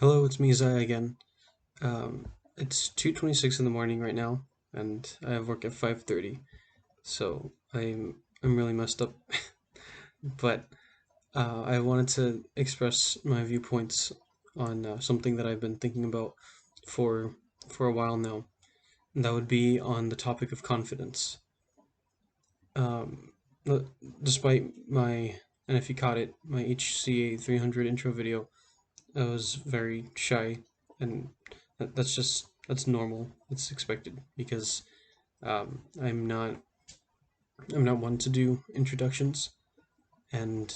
Hello, it's me, Zaya again. It's 2:26 in the morning right now, and I have work at 5:30, so I'm really messed up. But I wanted to express my viewpoints on something that I've been thinking about for for a while now. And that would be on the topic of confidence. Um, l- Despite my, and if you caught it, my HCA 300 intro video, I was very shy, and that's normal. It's expected because I'm not one to do introductions, and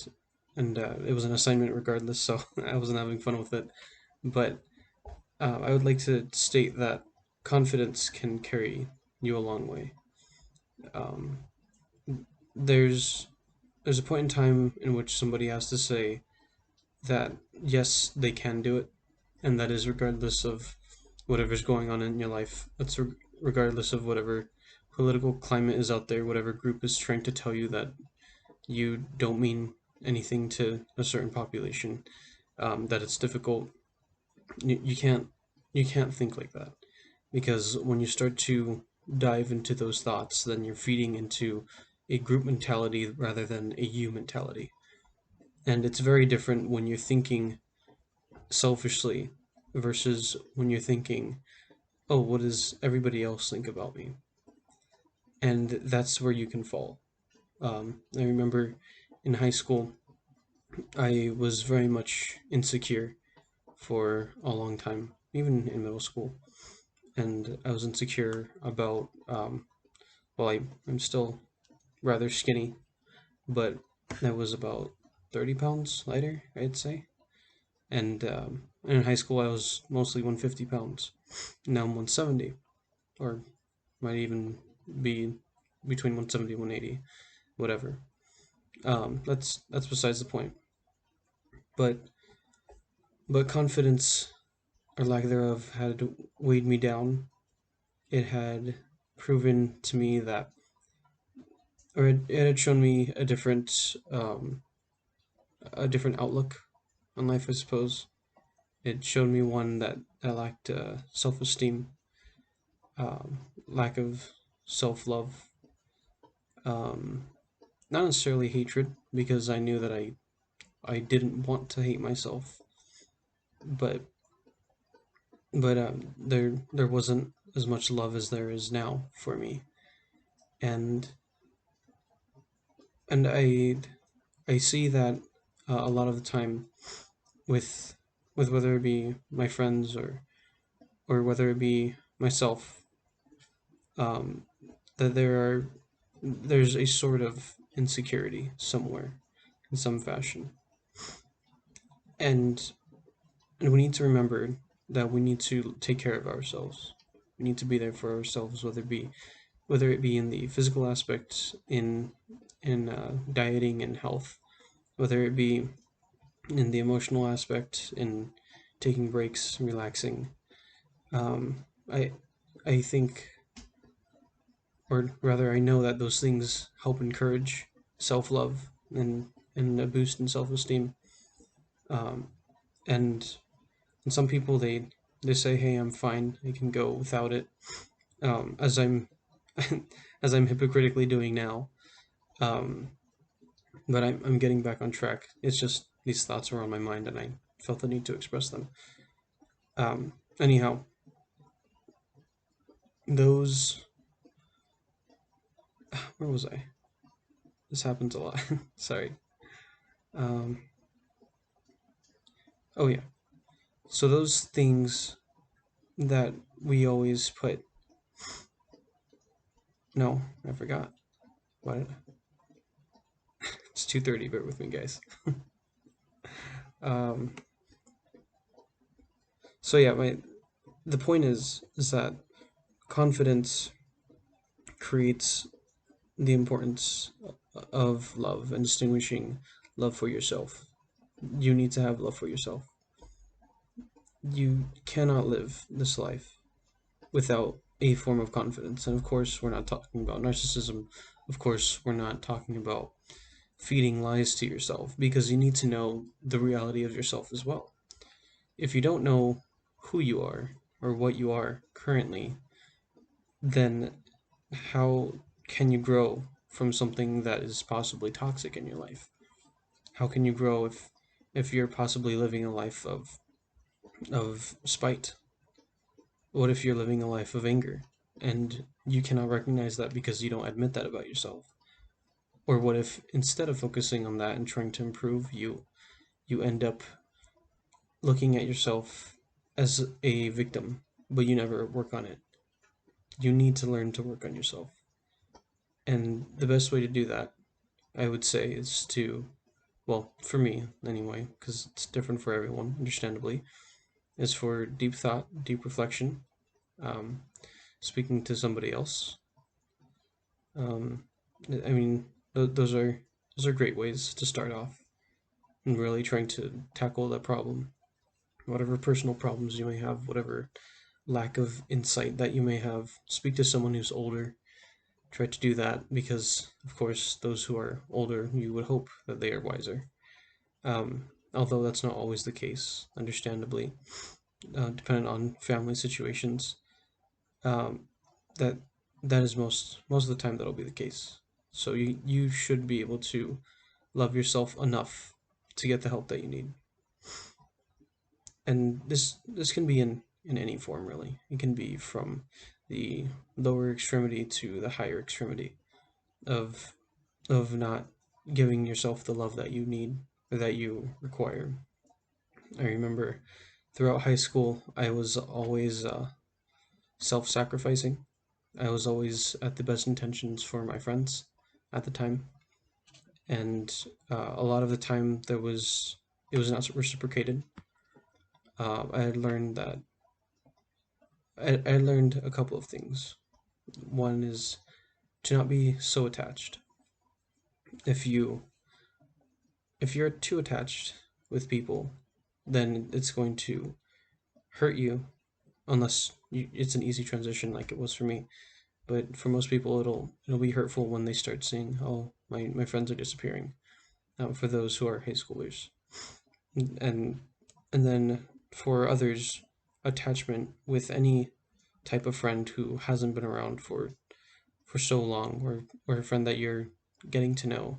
it was an assignment regardless, so I wasn't having fun with it. But I would like to state that confidence can carry you a long way. Um, there's there's a point in time in which somebody has to say that yes, they can do it, and that is regardless of whatever's going on in your life. That's regardless of whatever political climate is out there, whatever group is trying to tell you that you don't mean anything to a certain population, that it's difficult. You can't think like that, because when you start to dive into those thoughts, then you're feeding into a group mentality rather than a you mentality. And it's very different when you're thinking selfishly versus when you're thinking, oh, what does everybody else think about me? And that's where you can fall. I remember in high school, I was very much insecure for a long time, even in middle school. And I was insecure about, I'm still rather skinny, but I was about 30 pounds lighter, I'd say. And in high school, I was mostly 150 pounds. Now I'm 170, or might even be between 170 and 180, whatever. That's besides the point. But confidence or lack thereof had weighed me down. It had proven to me that, or it had shown me a different outlook on life, I suppose. It showed me one that I lacked self-esteem, lack of self-love, um, not necessarily hatred, because I knew that I didn't want to hate myself, but there wasn't as much love as there is now for me, and I see that a lot of the time with whether it be my friends or whether it be myself, um, that there's a sort of insecurity somewhere in some fashion, and we need to remember that we need to take care of ourselves. We need to be there for ourselves, whether it be in the physical aspect, in dieting and health, whether it be in the emotional aspect, in taking breaks, relaxing. Um, I I think, or rather, I know that those things help encourage self love and a boost in self esteem. Um, and and some people they say, hey, I'm fine, I can go without it. As I'm as I'm hypocritically doing now. Um, but I'm getting back on track. It's just these thoughts were on my mind, and I felt the need to express them. Anyhow, those where was I? This happens a lot. Sorry. Um, oh yeah. So those things that we always put. No, I forgot. What? It's 2:30. Bear with me, guys. Um, so yeah, the point is that confidence creates the importance of love and distinguishing love for yourself. You need to have love for yourself. You cannot live this life without a form of confidence. And of course, we're not talking about narcissism. Of course, we're not talking about feeding lies to yourself, because you need to know the reality of yourself as well. if you don't know who you are or what you are currently, then how can you grow from something that is possibly toxic in your life? How can you grow if you're possibly living a life of spite? What if you're living a life of anger and you cannot recognize that because you don't admit that about yourself? Or what if instead of focusing on that and trying to improve, you end up looking at yourself as a victim, but you never work on it? You need to learn to work on yourself. And the best way to do that, I would say, is to, well, for me anyway, because it's different for everyone, understandably, is for deep thought, deep reflection, um, speaking to somebody else. Um, I mean, those are great ways to start off and really trying to tackle that problem, whatever personal problems you may have, whatever lack of insight that you may have. Speak to someone who's older. Try to do that because, of course, those who are older, you would hope that they are wiser. Although that's not always the case, understandably, depending on family situations. Um, that that is most of the time that'll be the case. So you should be able to love yourself enough to get the help that you need. And this can be in any form really. It can be from the lower extremity to the higher extremity of not giving yourself the love that you need or that you require. I remember throughout high school, I was always self-sacrificing. I was always at the best intentions for my friends at the time, and a lot of the time it was not reciprocated. I had learned that I learned a couple of things. One is to not be so attached. If you if you're too attached with people, then it's going to hurt you unless it's an easy transition like it was for me. But for most people, it'll be hurtful when they start seeing, oh, my friends are disappearing. For those who are high schoolers, and and then for others, attachment with any type of friend who hasn't been around for so long, or a friend that you're getting to know,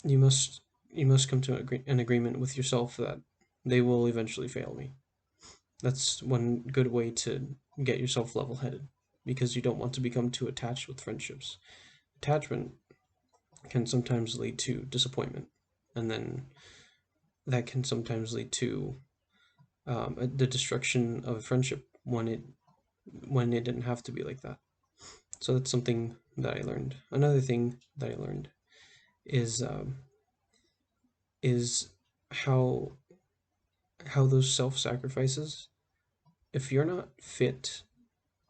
you must you must come to an agreement with yourself that they will eventually fail me. That's one good way to get yourself level headed, because you don't want to become too attached with friendships. Attachment can sometimes lead to disappointment, and then that can sometimes lead to the destruction of a friendship when it didn't have to be like that. So that's something that I learned. Another thing that I learned is is how those self sacrifices. If you're not fit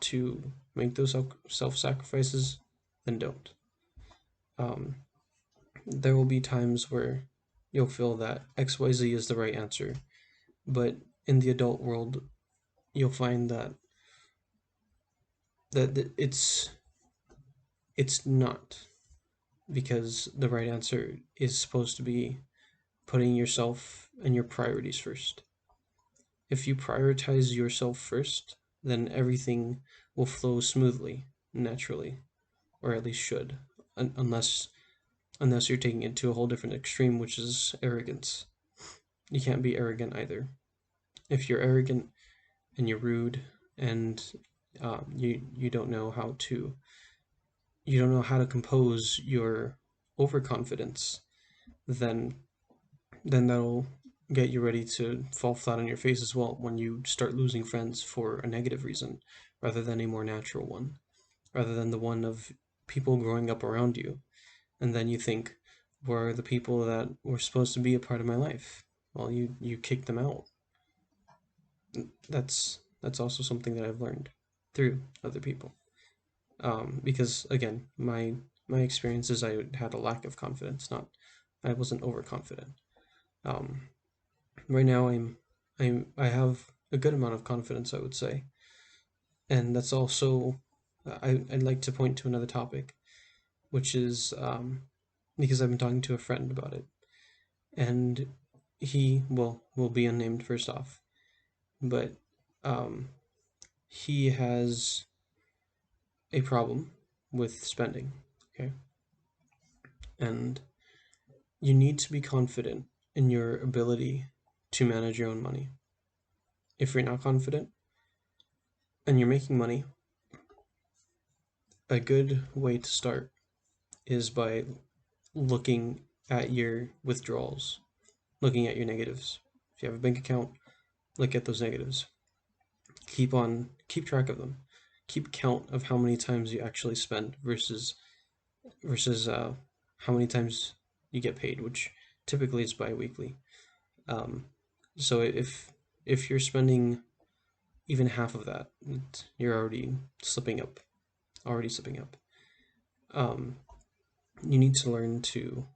to make those self sacrifices, then don't. Um, there will be times where you'll feel that XYZ is the right answer, but in the adult world, you'll find that it's not, because the right answer is supposed to be putting yourself and your priorities first. If you prioritize yourself first, then everything will flow smoothly, naturally, or at least should, unless you're taking it to a whole different extreme, which is arrogance. You can't be arrogant either. If you're arrogant and you're rude and you don't know how to compose your overconfidence, then that'll get you ready to fall flat on your face as well when you start losing friends for a negative reason rather than a more natural one, rather than the one of people growing up around you. And then you think, where are the people that were supposed to be a part of my life? Well, you kicked them out. That's also something that I've learned through other people. Because again, my experiences, I had a lack of confidence, not I wasn't overconfident. Um, right now, I have a good amount of confidence, I would say, and that's also I'd like to point to another topic, which is because I've been talking to a friend about it, and he will be unnamed first off, but um, he has a problem with spending. Okay, and you need to be confident in your ability to manage your own money. If you're not confident and you're making money, a good way to start is by looking at your withdrawals, looking at your negatives. If you have a bank account, look at those negatives. Keep track of them. Keep count of how many times you actually spend versus how many times you get paid, which typically is bi-weekly. Um, so if you're spending even half of that, you're already slipping up. Already slipping up. Um, you need to learn to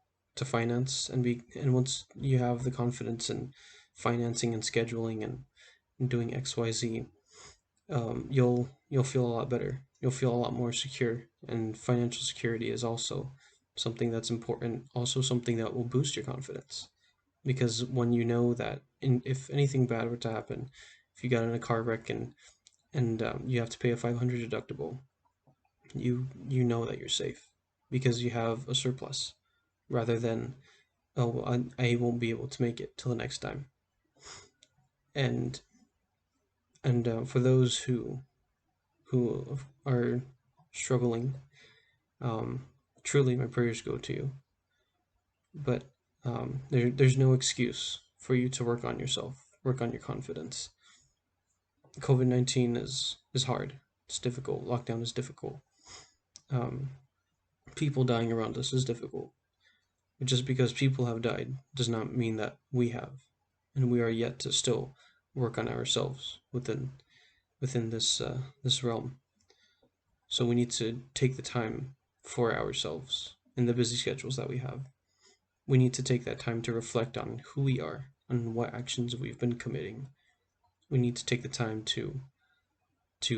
finance and once you have the confidence in financing and scheduling and doing XYZ, you'll feel a lot better. You'll feel a lot more secure, and financial security is also something that's important. Also, something that will boost your confidence, because when you know that if anything bad were to happen, if you got in a car wreck and you have to pay a 500 deductible, you know that you're safe because you have a surplus, rather than, oh well, I won't be able to make it till the next time. And for those who are struggling, um, truly my prayers go to you. But there's no excuse for you to work on yourself, work on your confidence. COVID-19 is hard. It's difficult. Lockdown is difficult. Um, People dying around us is difficult. But just because people have died does not mean that we have, and we are yet to still work on ourselves within this realm. So we need to take the time for ourselves in the busy schedules that we have. We need to take that time to reflect on who we are and what actions we've been committing. We need to take the time to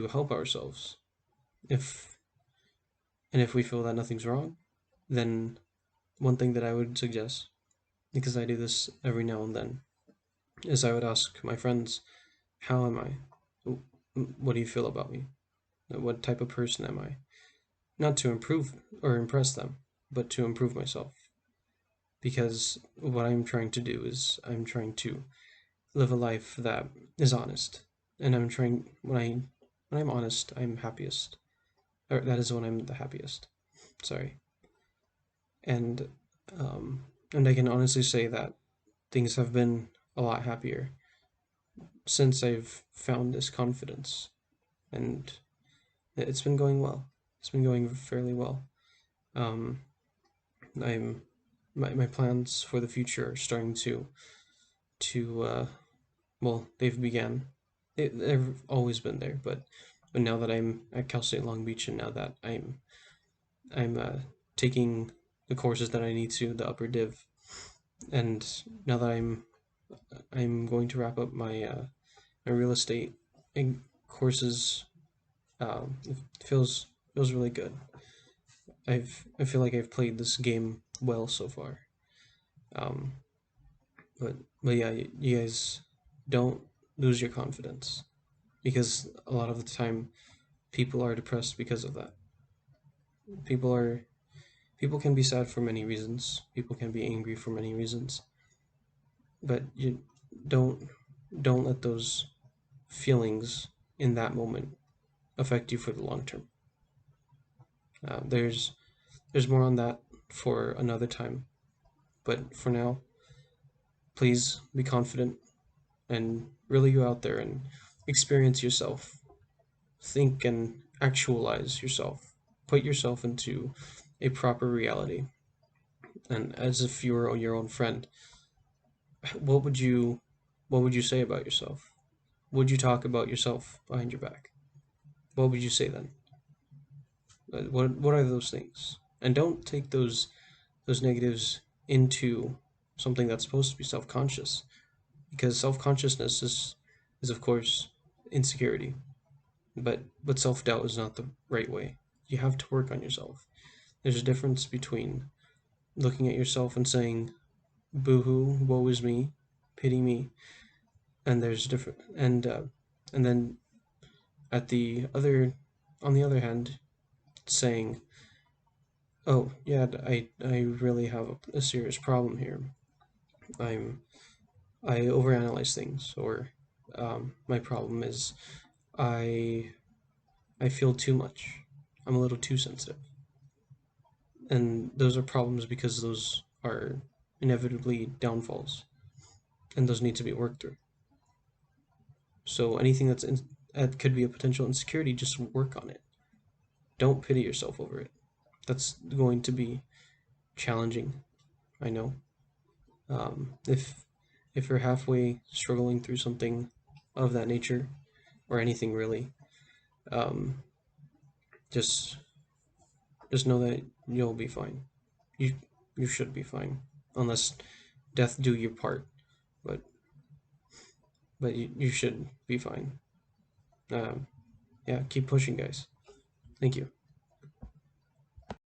help ourselves. If if we feel that nothing's wrong, then one thing that I would suggest, because I do this every now and then, is I would ask my friends, how am I? What do you feel about me? What type of person am I? Not to improve or impress them, but to improve myself. Because what I'm trying to do is I'm trying to live a life that is honest. And I'm trying when I'm honest, I'm happiest. Or that is when I'm the happiest. Sorry. And and I can honestly say that things have been a lot happier since I've found this confidence, and it's been going well. It's been going fairly well. Um, I'm my plans for the future are starting to well, they've began. They've always been there, but now that I'm at Cal State Long Beach, and now that I'm taking the courses that I need to, the upper div, and now that I'm going to wrap up my real estate courses, it feels really good. I feel like I've played this game well so far. Um, but yeah, you guys don't lose your confidence, because a lot of the time people are depressed because of that. People are people can be sad for many reasons. People can be angry for many reasons. But you don't don't let those feelings in that moment affect you for the long term. There's more on that for another time. But for now, please be confident and really go out there and experience yourself. Think and actualize yourself. Put yourself into a proper reality. And as if you were your own friend, what would you what would you say about yourself? Would you talk about yourself behind your back? What would you say then? What are those things? And don't take those negatives into something that's supposed to be self-conscious, because self-consciousness is of course insecurity, but self-doubt is not the right way. You have to work on yourself. There's a difference between looking at yourself and saying, boo-hoo, woe is me, pity me, and there's different and then at the other on the other hand, saying, oh yeah, I really have a serious problem here. I'm I overanalyze things, or my problem is I I feel too much. I'm a little too sensitive, and those are problems because those are inevitably downfalls, and those need to be worked through. So anything that could be a potential insecurity, just work on it. Don't pity yourself over it. That's going to be challenging. I know. If you're halfway struggling through something of that nature, or anything really, um, just just know that you'll be fine. You you should be fine, unless death do your part. But you should be fine. Um, yeah, keep pushing, guys. Thank you.